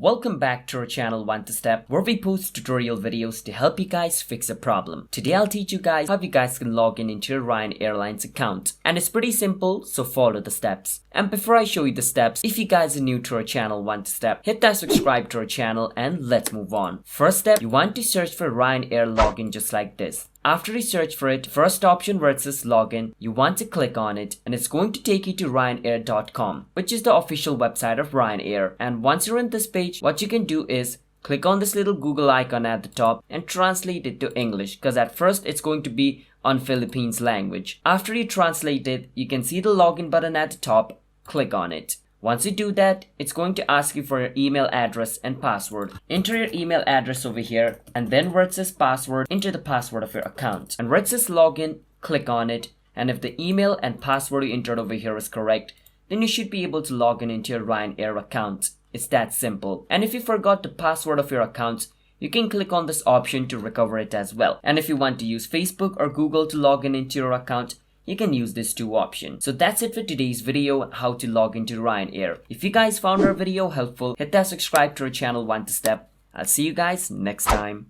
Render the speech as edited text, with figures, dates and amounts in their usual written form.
Welcome back to our channel One to Step, where we post tutorial videos to help you guys fix a problem. Today I'll teach you guys how you guys can log in into your Ryan Airlines account. And it's pretty simple, so follow the steps. And before I show you the steps, if you guys are new to our channel One to Step, hit that subscribe to our channel and let's move on. First step, you want to search for RyanAir login just like this. After you search for it, first option where it says login, you want to click on it and it's going to take you to ryanair.com, which is the official website of RyanAir. And once you're in this page, what you can do is click on this little Google icon at the top and translate it to English, because at first it's going to be on Philippines language. After you translate it, you can see the login button at the top. Click on it. Once you do that, it's going to ask you for your email address and password. Enter your email address over here, and then where it says password, enter the password of your account. And where it says login, click on it. And if the email and password you entered over here is correct, then you should be able to log in into your RyanAir account. It's that simple. And if you forgot the password of your account, you can click on this option to recover it as well. And if you want to use Facebook or Google to log in into your account, you can use these two options. So that's it for today's video on how to log into RyanAir. If you guys found our video helpful, hit that subscribe to our channel One to Step. I'll see you guys next time.